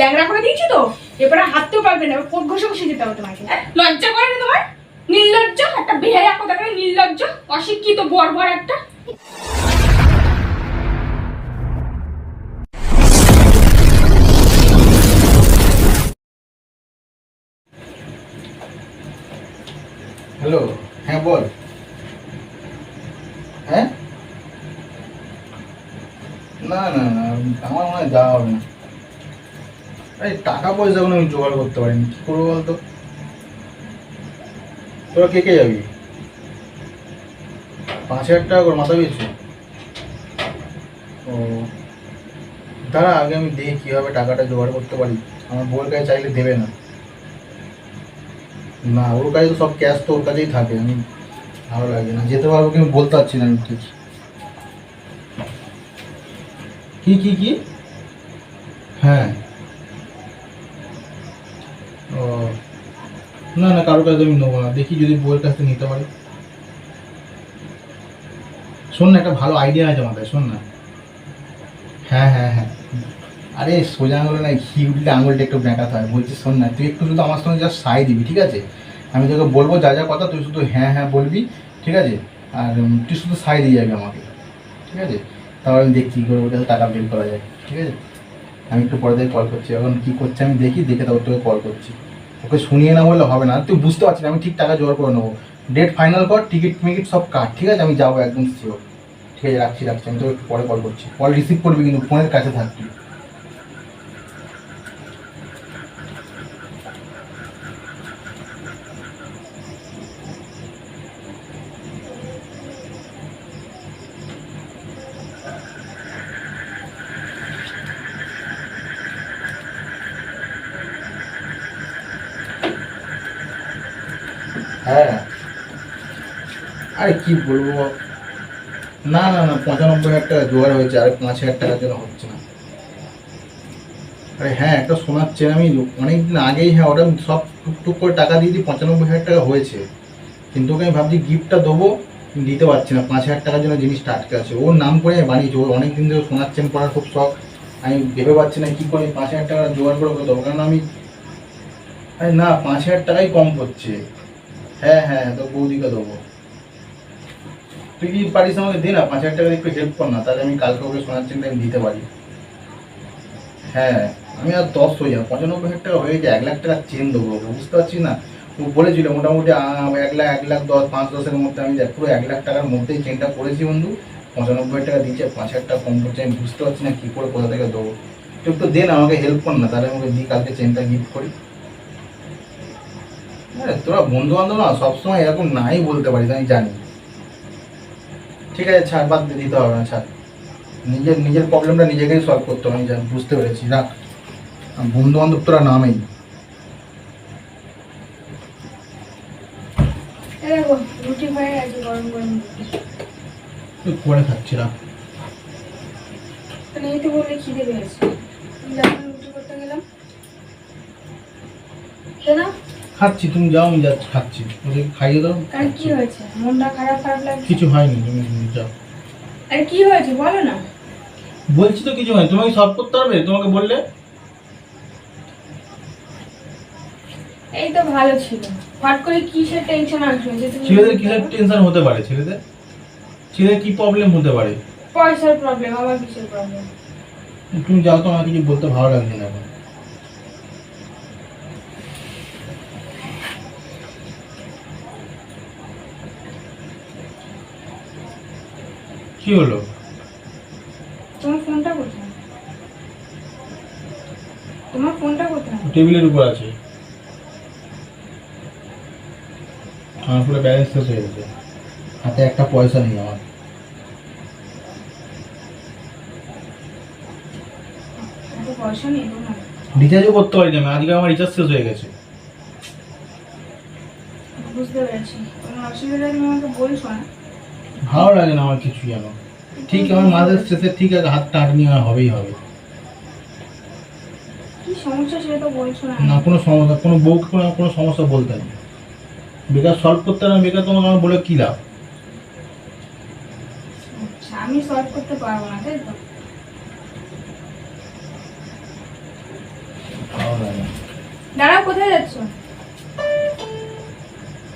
ল্যাংড়া করে দিয়েছি তো, এবারে হাঁটতেও পারবে না, কোট ঘষে ঘষে যেতে হবে তোমাকে। লজ্জা করে না তোমার? নির্লজ্জ একটা, বেহায়া কোথাকার নির্লজ্জ, অশিক্ষিত বর্বর একটা। হ্যালো, হ্যাঁ বল। হ্যাঁ, না না না, আমার মনে হয় যাওয়া হবে না। আরে টাকা পয়সাগুলো আমি জোগাড় করতে পারিনি, কি করবো বলতো? তোরা কে কে যাবি? 5,000 টাকা করে মাথা পিছু? ও, দাঁড়া আগে আমি দেখি কীভাবে টাকাটা জোগাড় করতে পারি। আমার বউয়ের কাছে চাইলে দেবে না। না, ওর কাছে তো সব ক্যাশ তো ওর কাছেই থাকে। আমি ভালো লাগে না, যেতে পারবো কি আমি বলতে পারছি না। আমি ঠিক কি কি কি? হ্যাঁ। ও, না না, কারোর কাছে আমি নেবো না, দেখি যদি বউয়ের কাছ থেকে নিতে পারি। শোন না, একটা ভালো আইডিয়া আছে মাথায়, শোন না। হ্যাঁ হ্যাঁ হ্যাঁ, আরে সোজা আঙুলে না, ঘি উঠলে আঙুলটা একটু ব্যাঁকাতে হয়। বলছি শোন না, তুই একটু শুধু আমার সঙ্গে জাস্ট সাই দিবি, ঠিক আছে? আমি তোকে বলবো যা যা কথা, তুই শুধু হ্যাঁ হ্যাঁ বলবি, ঠিক আছে? আর তুই শুধু সাই দিয়ে যাবি আমাকে, ঠিক আছে? তাহলে আমি দেখছি কী করে ওর কাছে টাকা বের করা যায়, ঠিক আছে? আমি একটু পরে থেকে কল করছি, এখন কী করছে আমি দেখি, দেখে তারপর তোকে কল করছি। ওকে শুনিয়ে না বললে হবে না, তুই বুঝতে পারছিস না, আমি ঠিক টাকা জোগাড় করে নেবো। ডেট ফাইনাল কর, টিকিট মিকিট সব কাট, ঠিক আছে? আমি যাবো একদম শিওর। ঠিক আছে, রাখছি রাখছি, আমি তোকে একটু পরে কল করছি। কল রিসিভ করবি কিন্তু ফোনের কাছে থাকবি। হ্যাঁ, আরে কি বলবো, না না না, 95,000 টাকা জোগাড় হয়েছে, আর 5,000 টাকার জন্য হচ্ছে না। আরে হ্যাঁ, একটা সোনার চেন আমি অনেকদিন আগেই, হ্যাঁ ওটা আমি সব টুকটুক করে টাকা দিয়ে দিই, 95,000 টাকা হয়েছে। কিন্তু ওকে আমি ভাবছি গিফটটা দেবো, দিতে পারছি না। 5,000 টাকার জন্য জিনিসটা আটকে আছে, ওর নাম করে আমি বানিয়েছি। ওর অনেকদিন ধরে সোনার চেন পরার খুব শখ। আমি ভেবে পাচ্ছি না কী করে 5,000 টাকা জোগাড় করে দেবো, কারণ আমি, আরে না, 5,000 টাকাই কম পড়ছে। হ্যাঁ হ্যাঁ, তো বৌদিকে দেবো। তুই কি পারিস আমাকে দে না, 5,000 টাকা একটু হেল্প কর না, তাহলে আমি কালকে ওকে সোনার চেনটা আমি দিতে পারি। হ্যাঁ, আমি আর 10 হয়ে যাবো, 95,000 টাকা হয়ে যায়, 1,00,000 টাকার চেন দেবো ওকে, বুঝতে পারছি না। ও বলেছিল মোটামুটি 1,00,000, 1,10,000, 5-10-এর মধ্যে। আমি দেখ পুরো 1,00,000 টাকার মধ্যেই চেনটা করেছি বন্ধু। 95,000 টাকা দিচ্ছে, 5,000 টাকা কম পড়ছে। আমি বুঝতে পারছি না কী করে কোথা থেকে দেবো। তুই একটু দে না, আমাকে হেল্প কর না, তাহলে আমাকে দিই, কালকে চেনটা গিফট করি। হ্যাঁ, তোরা বন্ধু বান্ধব না, সবসময় এরকম নাই বলতে পারিস, আমি জানি। ঠিক আছে ছাড়, বাদ দিয়ে দিতে হবে না, ছাড়। নিজের নিজের প্রবলেমটা নিজেকেই সলভ করতে হবে, আমি জানি, বুঝতে পেরেছি, রাখ। বন্ধু বান্ধব তোরা নামেই। দেখো রুটি হয়ে গেছে, গরম গরম রুটি। পরে খাচ্ছি, রাখ। মানে এই তো বলে খিদে পেয়েছে, আমি যখন রুটি করতে গেলাম না। খাচ্ছি, তুমি যাও, আমি যাচ্ছি, খাচ্ছি, ওদের খাইয়ে দাও। আর কি হয়েছে, মনটা খারাপ খারাপ লাগছে? কিছু হয়নি, তুমি যাও। আরে কি হয়েছে বলো না। বলছি তো কিছু হয়নি, তোমাকে সলভ করতে হবে, তোমাকে বললে। এই তো ভালো ছিল, হট করে কিসের টেনশন আসবে যে তুমি? ছেলেদের কিসের টেনশন হতে পারে? ছেলেদের কি প্রবলেম হতে পারে? পয়সার প্রবলেম, আমার কিসের প্রবলেম? তুমি যাও তো, আমার কিছু বলতে ভালো লাগছে না এখন। কি হলো? তোমার ফোনটা কোথায়? তোমার ফোনটা কোথায়? টেবিলের উপর আছে। আমার পুরো ব্যালেন্স শেষ হয়ে গেছে, হাতে একটা পয়সা নেই আমার। এত পয়সা নেই তোমার? রিচার্জও করতে পারি না আমি, আজকে আমার রিচার্জ শেষ হয়ে গেছে। বুঝতে পেরেছি, কোনো অসুবিধা তুমি আমাকে বলছো না। ভালো লাগে না আমার কিছু যেন। ঠিক আমার মাঝের শেষে ঠিক আছে, হাতটা আটনি হবেই হবে। কি সমস্যা সেটা তো বলছো না। না কোনো সমস্যা, কোনো বউকে কোনো সমস্যা বলতে নেই। বেকার সলভ করতে না, বেকার তোমাকে আমার বলে কী লাভ? আচ্ছা, আমি সলভ করতে পারবো না তাই তো? কোথায় যাচ্ছ?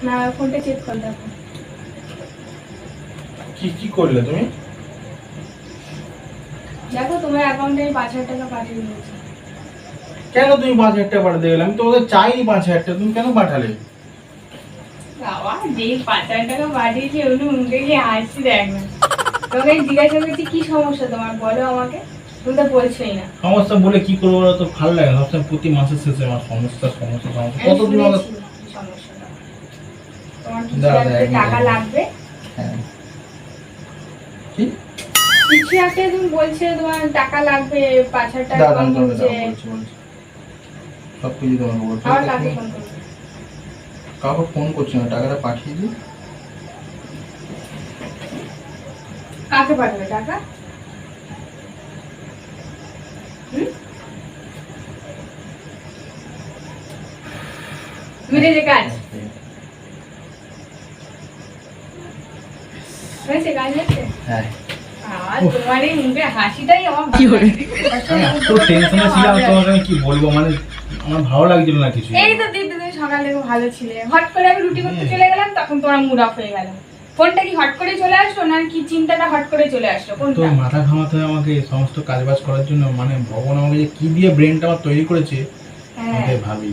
না ফোনটা চেক কর দেখো। কি করলে তুমি? দেখো তোমার অ্যাকাউন্টে আমি 5,000 টাকা পাঠিয়ে দিয়েছি। কেন তুমি 5,000 টাকা পাঠাতে গেলে? আমি তোমাদের চাইনি 5,000 টাকা, তুমি কেন পাঠালে? বাবা যে 5,000 টাকা পাঠিয়েছি ওগুলো মুখে গিয়ে হাসি দেখ না। তোমাকে জিজ্ঞাসা করছি কি সমস্যা তোমার, বলো আমাকে। তুমি তো বলছোই না। সমস্যা বলে কি করবো বলো তো, ভালো লাগে না সবসময় প্রতি মাসের শেষে আমার সমস্যা কতদিন আমি আমার শুনেছি কি সমস্যাটা। তোমার কিছু দাঁড়াও, একটা এক মিনিট। টাকা লাগবে। হ্যাঁ। কি? কিছু একটা তুমি বলছে তোমার টাকা লাগবে, 5,000 টাকা দাঁড়াও, কম দাঁড়াও, হচ্ছে। বলছি। সব কিছু তোমাকে বলছি। আমার কাকে ফোন করবে? কাউকে ফোন করছি না, টাকাটা পাঠিয়ে দিই। কাকে পাঠাবে টাকা? মিটেছে কাজ? হয়েছে কাজ হচ্ছে? হ্যাঁ। আর তোমার এই মুখে হাসিটাই আমার কি হলো? আমি এত টেনশনে ছিলাম, তোমাকে আমি কি বলবো, মানে আমার ভালো লাগছিল না কিছু। এই তো দিদি তুমি সকালে খুব ভালো ছিলে, হট করে আমি রুটি করতে চলে গেলাম, তখন তোমার মুড অফ হয়ে গেল। ফোনটা কি হট করে চলে আসলো না কি চিন্তাটা হট করে চলে আসলো তো কোনটা? মাথা ঘামাতে হয় আমাকে এই সমস্ত কাজবাজ করার জন্য, মানে ভগবান আমাকে যে কি দিয়ে ব্রেনটা আমার তৈরি করেছে হ্যাঁ। আমাকে ভাবি।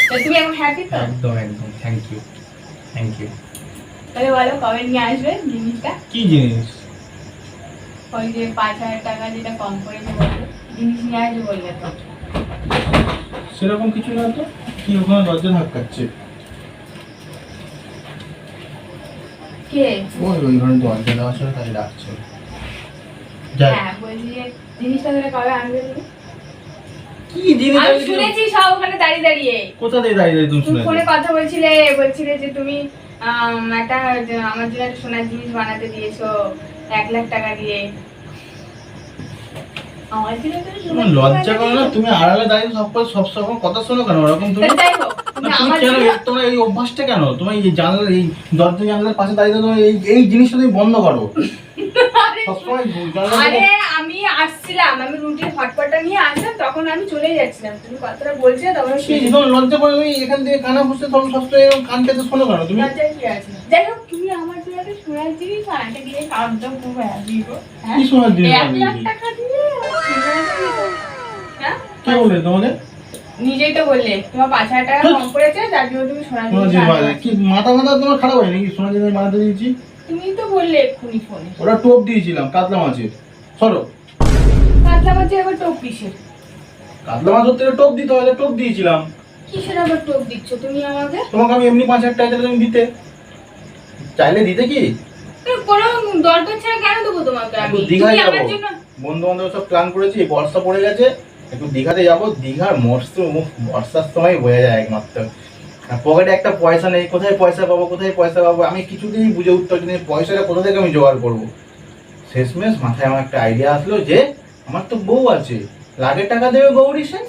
তো তুমি এখন হ্যাপি তো? একদম থ্যাংক ইউ। তাহলে বলো কবে নিয়ে আসবে জিনিসটা? কি জিনিস? ওই যে 5,000 টাকা যেটা কম করে যে বললে, জিনিস নিয়ে আসবে বললে তো। সেরকম কিছু না তো, কি ওখানে দরজা ধাক্কাচ্ছে? কে? ওই ঘরে দরজা দেওয়া ছিল তাই ডাকছে। যাই। হ্যাঁ বলছি যে জিনিসটা তাহলে কবে আনবে তুমি? কি জিনিস? আমি শুনেছি সব ওখানে দাঁড়িয়ে দাঁড়িয়ে। কোথা থেকে দাঁড়িয়ে তুমি তুমি শুনে? ফোনে কথা বলছিলে যে তুমি একটা যে আমার জন্য একটা সোনার জিনিস বানাতে দিয়েছো 1,00,000 টাকা দিয়ে। আমার জন্য তুমি তোমার সোনার লজ্জা জিনিস করো না? বানিয়ে তুমি আড়ালে দাঁড়িয়ে সব কথা শোনো কেন ওরকম তুমি? দিয়েছো। যাই হোক, তুমি তুমি আমার কেন জন্য তোমার এই অভ্যাসটা কেন? তোমার এই জানলার এই দরজা জানলার পাশে দাঁড়িয়ে তোমার এই জিনিসটা তুমি বন্ধ করো। সবসময় আরে আমি আসছিলাম, আমি রুটির হটপটটা নিয়ে আসলাম, তখন আমি চলে যাচ্ছিলাম, তুমি কথাটা বলছিলে তখন আমি শুনে তোমার লজ্জা করে তুমি এখান থেকে কানা বসে তখন সবসময় এরকম কান পেতে শোনো কেন তুমি? লজ্জায় কি আছে? যাই হোক, তুমি আমার জন্য একটা সোনার জিনিস বানাতে দিয়ে কাজ তো খুব হ্যাপি গো। হ্যাঁ? কি সোনার জিনিস 1,00,000 বানিয়েছি? টাকা দিয়ে সোনার জিনিস? হ্যাঁ? কে বলে তোমাকে? নিজেই তো বললে তোমার 5,000 টাকা কম পড়েছে, যার জন্য তুমি সোনার সোনার জিনিস জিনিস বানাতে বানিয়েছি? কি মাথা তোমার খারাপ হয় নাকি? সোনার জিনিস বানাতে দিয়েছি? তুমি তো বললে এক্ষুনি ফোনে ওরা টোপ দিয়েছিলাম কাতলা মাছের। সরো। কাতলা মাছে আবার টোপ কিসের? কাতলা মাছ ধরতে গেলে টোপ দিতে হয়, টোপ দিয়েছিলাম। কিসের আবার টোপ দিচ্ছ তুমি আমাকে? তোমাকে আমি এমনি 5,000 টাকা চাইলে তুমি দিতে চাইলে দিতে কি? কোনো দরকার ছাড়া কেন দেবো তোমাকে আমি? একটু দীঘায় তুমি যাবো, আমার জন্য বন্ধু বান্ধব সব প্ল্যান করেছি, এই বর্ষা পড়ে গেছে, একটু দীঘাতে যাবো। দীঘার বর্ষার সময় বোঝা যায় একমাত্র। পকেটে একটা পয়সা নেই, কোথায় পয়সা পাবো আমি কিছুতেই বুঝে উঠতে পারছি না পয়সাটা কোথা থেকে আমি জোগাড় করবো। শেষমেশ মাথায় আমার একটা আইডিয়া আসলো যে আমার তো বউ আছে, লাগে টাকা দেবে গৌরী সে,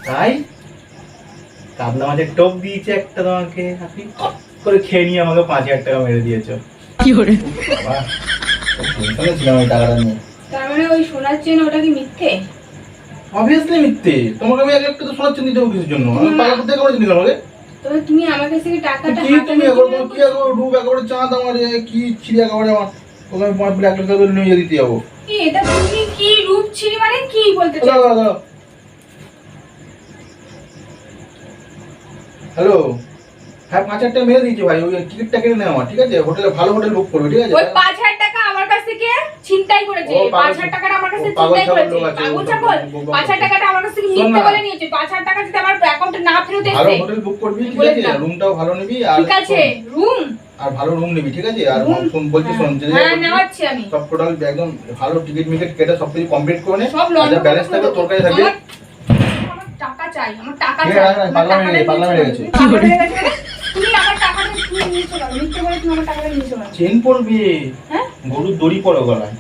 তাই কাতলা মাছের টোপ দিয়েছে একটা তোমাকে, আপনি কপ করে খেয়ে নিয়ে আমাকে 5,000 টাকা মেরে দিয়েছো। কি হলো? বাবা, খুব টেনশনে ছিলাম ওই টাকাটা নিয়ে। তার মানে ওই সোনার চেন ওটা কি মিথ্যে? অবভিয়াসলি মিথ্যে। তোমাকে আমি একটা তো শোনাচ্ছি দিতে হবে কিছুর জন্য। আমি পালা করতে করেছি কেন আমাকে? তবে তুমি আমার কাছ থেকে টাকাটা কি তুমি একেবারে তুমি কি একেবারে ডুব একেবারে চাঁদ আমার কি ছিড়ে একেবারে আমার ওকে আমি ব্ল্যাক লিস্ট করে নিয়ে দিতে যাবো। কি এটা তুমি কি রূপ ছিলি মানে কি বলতে দাঁড়াও, চাও? দাঁড়াও। হ্যালো, হ্যাঁ 5,000 টাকা মেরে দিয়েছি ভাই, ওই টিকিটটা কেটে নেওয়া, ঠিক আছে? হোটেলে ভালো হোটেল বুক করবে, ঠিক আছে? ওই 5,000 টাকা আমার কাছ থেকে ছিনতাই করেছে। ও, পাগল- 5,000 টাকাটা আমার কাছে ও, পাগল ছিনতাই ছাগল করেছে। লোক আছে, পাগল ও, ছাগল। ও, ও, 5,000 টাকাটা আমার কাছ থেকে শোন মিথ্যে না। বলে নিয়েছে। 5,000 টাকা যদি আমার অ্যাকাউন্টে না ফেরত ভালো এসে হোটেল বুক করবি, ঠিক বলে আছে? দিলাম। রুমটাও ভালো নিবি আর ঠিক আছে রুম আর ভালো রুম নিবি, ঠিক আছে? আর রুম শোন বলছি, শোন যে হ্যাঁ নেওয়াচ্ছি আমি। সব টোটাল একদম ভালো টিকিট মিকেট কেটে সব কিছু কমপ্লিট করে নে। সব আর লন্ডন যা ব্যালেন্স থাকবে তোর কাছে থাকবে। আমার টাকা চাই, আমার টাকা ঠিক চাই। আছে, পাগলা মেরে গেছে। পাগল হয়ে গেছে মানে? তুমি আমার টাকাটা তুমি নিয়েছো না, মিথ্যে বলে তুমি আমার টাকাটা নিয়েছো না। চেন পরবে, হ্যাঁ? গরুর দড়ি পরো গলায়,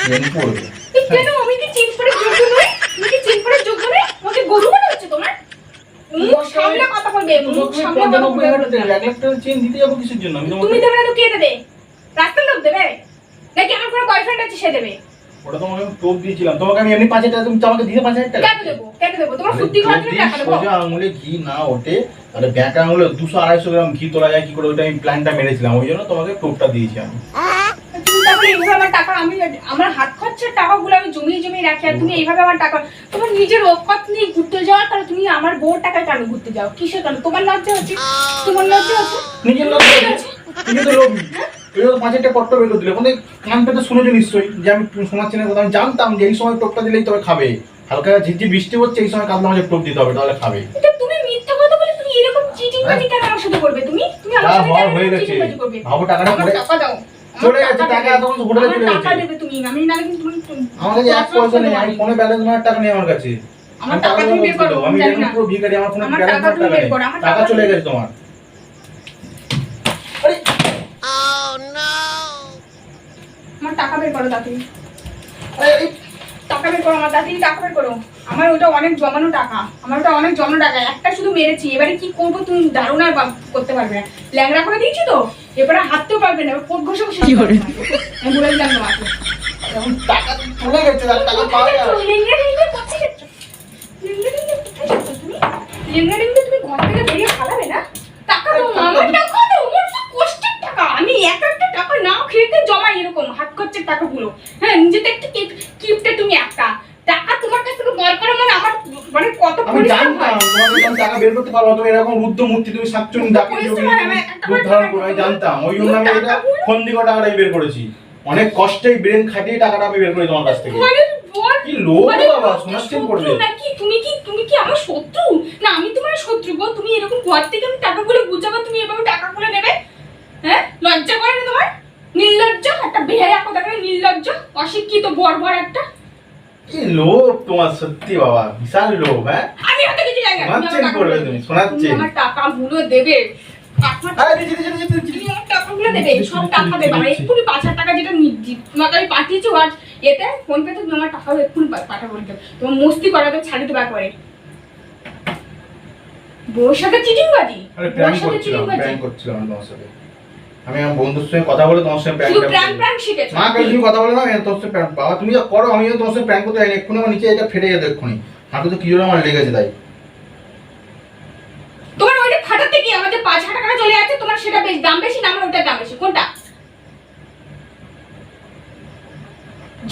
চেন পরবে। এই কেন আমি কি চিন করে যোগ্য নই? তুমি কি চিন করে যোগ্য নই? আমাকে গরু মনে হচ্ছে তোমার? মুখ সামলে কথা বলবে, মুখ সামলে কথা বলবে। 1,00,000 টাকার চেন দিতে যাবো কিসের জন্য? আমি তুমি তোমাকে দেবে না তো কে দেবে? রাস্তার লোক দেবে? নাকি আমার কোনো বয়ফ্রেন্ড আছে সে দেবে? ওটা তোমাকে আমি টোপ দিয়েছিলাম, তোমাকে আমি এমনি 5,000 টাকা, তুমি আমাকে দিতে 5,000 টাকা কেন দেবো কেন দেবো? তোমার সত্যি কথা তুমি টাকা দেবো? সোজা আঙুলে ঘি না ওঠে, তাহলে ব্যাটা আঙুলে 200-250 গ্রাম ঘি তোলা যায় কি করে, ওইটা আমি প্ল্যানটা মেরেছিলাম, ওই জন্য তোমাকে টোপটা দিয়েছি আমি। তুমি তারপরে এইভাবে আমার টাকা, আমি আমার হাত খরচের টাকাগুলো আমি জমিয়ে জমিয়ে রাখি, আর তুমি এইভাবে আমার টাকা, তোমার নিজের অকাত নিয়ে ঘুরতে যাওয়া, তাহলে তুমি আমার বউর টাকায় কেন ঘুরতে যাও? কিসের কারণে? তোমার লজ্জা হচ্ছে? তোমার লজ্জা হচ্ছে? নিজের লোক তুমি তো লোভী, ওই জন্য 5,000 টাকা কষ্ট বের করে দিলে। ওখানে কান পেতে শুনেছো নিশ্চয়ই যে আমি শোনাচ্ছি না কথা, আমি জানতাম যে এই সময় টোপটা দিলেই তবে খাবে, হালকা ঝিরঝির বৃষ্টি হচ্ছে এই সময় কাঁদলে আমাকে টোপ দিতে হবে, তাহলে খাবে। এটা তুমি মিথ্যা কথা বলে তুমি এরকম চিটিংবাজি কেন আমার সাথে করবে? তুমি তুমি আমার সাথে কেন হয়ে গেছে, চিটিংবাজি করবে? ভাবো টাকাটা আমার পড়ে টাকা দাও, চলে গেছে, টাকা এতক্ষণ হোটেলে চলে টাকা গেছে। দেবে তুমি, আমি নালে কিন্তু আমার কাছে 1 পয়সা নেই, আমি ফোনে ব্যালেন্স মারার টাকা নেই আমার কাছে। আমার টাকা তুমি বের করো, আমি জানি এখন না। পুরো ভিখারি, আমার ফোনে আমার ব্যালেন্স টাকা মারার তুমি টাকা বের নেই, করো, আমার টাকা টাকা চলে তুমি- গেছে তোমার। আরে আমার টাকা বের করো দাদি, আরে টাকা বের করো আমার দাদি, টাকা বের করো। আমার ওটা অনেক জমানো টাকা, আমার ওটা অনেক জমানো টাকা, একটা শুধু মেরেছি, এবারে কি করবো তুমি ধারণা করতে পারবে না। ল্যাংড়া করে দিয়েছি তো, এবারে হাঁটতেও পারবে না, কোট ঘষে ঘষে আমি বলে দিলাম তোমাকে। এখন টাকা চলে গেছে, আর টাকা পাওয়া যাবে না। লেংড়া লেংড়া কোথায় যাচ্ছ? লেংড়া লেংড়া কোথায় যাচ্ছ তুমি? লেংড়া লেংড়া তুমি ঘর থেকে বেরিয়ে পালাবে না? টাকা দাও, আমার টাকা দাও, আমার সব কষ্টের টাকা, আমি এক একটা টাকা না খেতে জমাই এরকম হাত খরচের টাকাগুলো। হ্যাঁ, নিজেতে একটা কিপটে তুমি একটা টাকা তোমার কাছ থেকে বার করা মানে আমার মানে কত আমি পরিশ্রম জানতাম হয়। তোমাকে আমি টাকা বের করতে পারবো, তুমি এরকম রুদ্র মূর্তি, তুমি সাতচুন ডাকি পরিশ্রম হয়, আমি একটা রূপ ধারণ করো, আমি জানতাম, ওই জন্য আমি এটা ফন্দি করে টাকাটাই বের করেছি, অনেক কষ্টে ব্রেন খাটিয়ে টাকাটা আমি বের করি তোমার কাছ থেকে। মানে বল, কি লোভ মানে বাবা, শোনাচ্ছেন করবে শত্রু নাকি? তুমি কি আমার শত্রু? না আমি তোমার শত্রু গো। তুমি এরকম ঘর থেকে আমি টাকাগুলো গুছাবো, তুমি এভাবে টাকাগুলো নেবে? হ্যাঁ, লজ্জা করে না তোমার? নির্লজ্জ একটা বেহায়া কোথাকার, নির্লজ্জ অশিক্ষিত বর্বর একটা। কি লোভ তোমার, সত্যি বাবা বিশাল লোভ। হ্যাঁ আমি হাতে কিছু জানি না, শোনাচ্ছেন করবে, তুমি শোনাচ্ছেন। আমার টাকাগুলো দেবে, আরে দিদি দিদি দিদি দিদি। তুমি আমার টাকাগুলো দেবে, সব টাকা দেবে। আর এক্ষুনি 5,000 টাকা যেটা তোমাকে আমি পাঠিয়েছি আর এতে ফোন পেতে, তুমি আমার টাকা এক্ষুনি পাঠাবো, তোমার মস্তি করাতে ছাড়ি দেবো একবারে। বউর সাথে চিটিংবাজি, আরে বউর প্র্যাঙ্ক সাথে করছিলাম, চিটিংবাজি, প্র্যাঙ্ক করছিলাম আমি তোমার সাথে। আমি আমার বন্ধুর সঙ্গে কথা বলে তোমার সঙ্গে শুধু প্র্যাঙ্কটা প্র্যাঙ্ক শিখেছো। মা কাল তুমি কথা বলে না, আমি তোমার সঙ্গে প্র্যাঙ্ক, বাবা তুমি যা করো আমি তোমার সঙ্গে প্র্যাঙ্ক করতে যাই না, এক্ষুনি আমার নিচে এটা ফেটে যেত এক্ষুনি, হাঁটু তো কি জন্য আমার লেগেছে তাই। তোমার ওইটা ফাটাতে কি আমাদের 5,000 টাকা চলে যাচ্ছে, তোমার সেটা বেশ দাম বেশি না আমার ওটার দাম বেশি? কোনটা?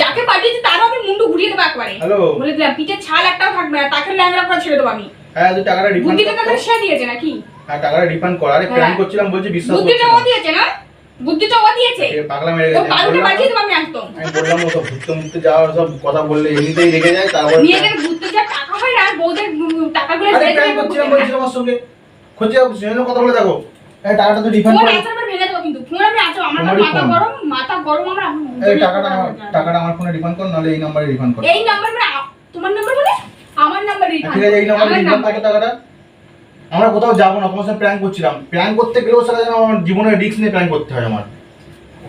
যাকে পাঠিয়েছি তারও আমি মুন্ডু ঘুরিয়ে দেবো একবারে, হ্যালো বলে দিলাম পিঠে ছাল একটাও থাকবে না, তাকে ল্যাংড়া করে ছেড়ে দেবো আমি। হ্যাঁ তুই টাকাটা রিফান্ড বুদ্ধিটা কর, তাকে সে দিয়েছে নাকি? হ্যাঁ টাকাটা রিফান্ড কর। আরে হ্যাঁ। প্র্যাঙ্ক করছিলাম বলছি বিশ্বাস বুদ্ধিটা করছিস ও দিয়েছে না? বুদ্ধিটা ও দিয়েছে, এ পাগলা মেরে তো গেছে। বালুটা বাজিয়ে দেবো আমি একদম। আমি বললাম ও সব ঘুরতে মুরতে যাওয়ার সব কথা বললে এমনিতেই রেগে যায়, তারপর নিজেদের ঘুরতে যা টাকা হয় না, আর বউদের টাকাগুলো আরে ফেলে প্র্যাঙ্ক দেবো করছিলাম ঘুরতে। বলছি আমার সঙ্গে, খোঁজে সেজন্য কথা বলে দেখো। এই টাকাটা তো রিফান্ড ফোন করো। আচার ভেঙে দেবো কিন্তু, ফোন আমি আচার, আমার তোমারই মাথা ফোন। গরম, মাথা গরম আমার। এই টাকাটা আমার ফোনে রিফান্ড কর, নাহলে এই নম্বরে রিফান্ড কর। এই নাম্বার মানে তোমার নাম্বার মানে আমার নাম্বার রিফান্ড। ঠিক আছে এই নম্বরে রিফান্ড করো টাকাটা। আমরা কোথাও যাবো না, তোমার সাথে প্র্যাঙ্ক করছিলাম, প্র্যাঙ্ক করতে গেলেও সেটা যেন আমার জীবনের রিস্ক নিয়ে প্র্যাঙ্ক করতে হয় আমার।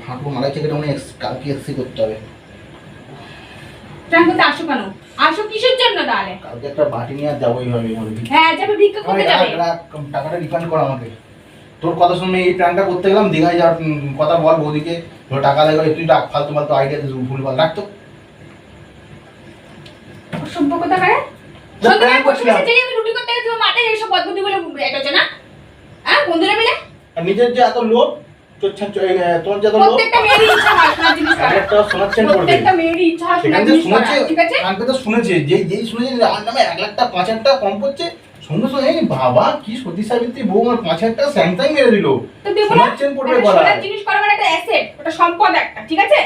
হাঁটু মালাই থেকে মানে কালকে এক্সি করতে হবে। প্র্যাঙ্ক করতে আসো কেন? আসো কিসের জন্য তাহলে? কালকে একটা বাটি নিয়ে আর যাবোই হবে মনে হয়। হ্যাঁ যাবে, ভিক্ষা করতে যাবে। টাকাটা রিফান্ড কর আমাকে। তোর কথা শুনে এই প্ল্যানটা করতে গেলাম, দীঘায় যাওয়ার কথা বল বৌদিকে, ধর টাকা লাগবে, তুই ডাক ফালতু ফালতু আইডিয়া ভুলভাল রাখতো। অসভ্য কথা করে। যা সন্ধ্যাবেলা প্র্যাঙ্ক বসে করছিলাম। বসে জেগে আমি রুটি করতে গেছি, তোমার মাথায় এইসব পদ্ধতি বলে এটা হচ্ছে না? হ্যাঁ বন্ধুরা মিলে আর নিজের যে এত লোভ, তোর তোর যে এত লোভ, প্রত্যেকটা মেয়েরই ইচ্ছা হয় শোনার জিনিস করার। একটা শোনাচ্ছেন করবে। প্রত্যেকটা মেয়েরই ইচ্ছা হয় শোনার সেখানে যে জিনিস করার, শুনেছে, ঠিক আছে? কানকে তো শুনেছে, যেই শুনেছে যে আমার নামে 1 লাখ টাকা 5,000 টাকা কম পড়ছে, সঙ্গে সঙ্গে এই বাবা কি সতী সাবিত্রী বউ আমার 5,000 টাকা স্যাংটাই মেরে দিল। তো দেখো না, শোনাচ্ছেন করবে একটা বলা। শোনার জিনিস করা মানে একটা অ্যাসেট, ওটা সম্পদ একটা, ঠিক আছে?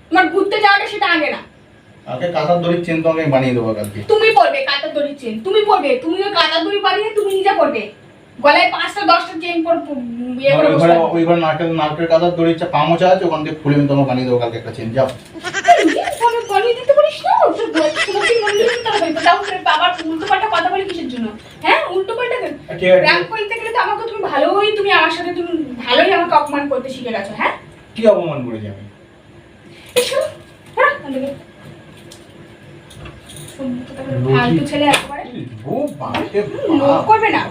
তোমার ঘুরতে যাওয়াটা সেটা আগে না। আগে কাঁথার দড়ির চেন তোমাকে আমি বানিয়ে দেবো কালকে। তুমি পরবে কাঁটার দড়ি চেন, তুমি পরবে, তুমি ওই কাঁটার দড়ি বানিয়ে তুমি নিজে পরবে, গলায় 5টা 10টা চেন পর বিয়ে করে বসে থাকবে। ওইবার নারকেল কাঁথার দড়ির পা মোচা আছে, ওখান থেকে খুলে আমি তোমাকে বানিয়ে দেবো কালকে একটা চেন। যাও ফোনে বানিয়ে দিতে পারিস না? তোর গল্প শুনতে মন্দির দিতে হবে, তো তাও করে আবার উল্টোপাল্টা কথা বলে কিসের জন্য? হ্যাঁ উল্টোপাল্টা ঠিক আছে। প্র্যাঙ্ক করতে গেলে তো আমাকে তুমি ভালোই, তুমি আমার সাথে তুমি ভালোই আমাকে অপমান করতে শিখে গেছো। হ্যাঁ কি অপমান করেছি আমি? এসো হ্যাঁ আমাদেরকে ফালতু ছেলে একেবারে ও বাপরে লোভ বাপ। করবে না।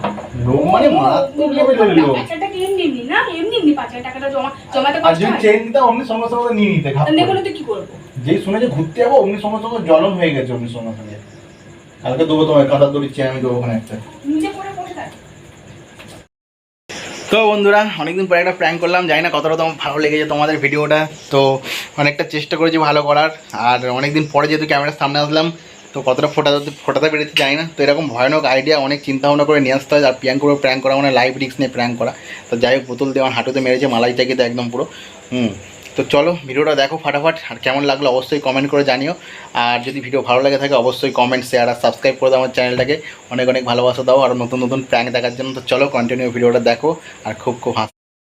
লোভ মানে মারাত্মক লেভেলের লোভ। 5,000 টাকা এমনি না, এমনি 5,000 টাকাটা জমাতে আর কষ্ট যদি হয়। চেন দিতাম অমনি সঙ্গে সঙ্গে নিয়ে নিতে ঘাপ করে। দেখো তো কি করবো? যেই শুনেছে ঘুরতে যাবো অমনি সঙ্গে সঙ্গে জ্বলন হয়ে গেছে অমনি সঙ্গে সঙ্গে। কালকে দেবো তোমার কাঁটার দড়ির চেয়ে আমি দেবো ওখানে একটা। নিজে পড়ে বসে থাক। তো বন্ধুরা অনেকদিন পরে একটা প্র্যাঙ্ক করলাম, জানি না কতটা তোমার ভালো লেগেছে তোমাদের ভিডিওটা। তো অনেকটা চেষ্টা করেছি ভালো করার, আর অনেকদিন পরে যেহেতু ক্যামেরার সামনে আসলাম তো কতটা ফোটাতে পেরেছি জানি না। তো এরকম ভয়ানক আইডিয়া অনেক চিন্তা ভাবনা করে নিয়ে আসতে হয়, আর প্র্যাঙ্ক করা মানে লাইভ রিস্ক নিয়ে প্র্যাঙ্ক করা। তো যাই হোক, বোতল দিয়ে আমার হাঁটুতে মেরেছে, মালাইটাকে তো একদম পুরো। তো চলো ভিডিওটা দেখো ফাটাফাট, আর কেমন লাগলো অবশ্যই কমেন্ট করে জানিও। আর যদি ভিডিও ভালো লাগে থাকে অবশ্যই কমেন্ট, শেয়ার আর সাবস্ক্রাইব করে দাও আমার চ্যানেলটাকে। অনেক অনেক ভালোবাসা দাও আর নতুন নতুন প্র্যাঙ্ক দেখার জন্য। তো চলো কন্টিনিউ ভিডিওটা দেখো আর খুব খুব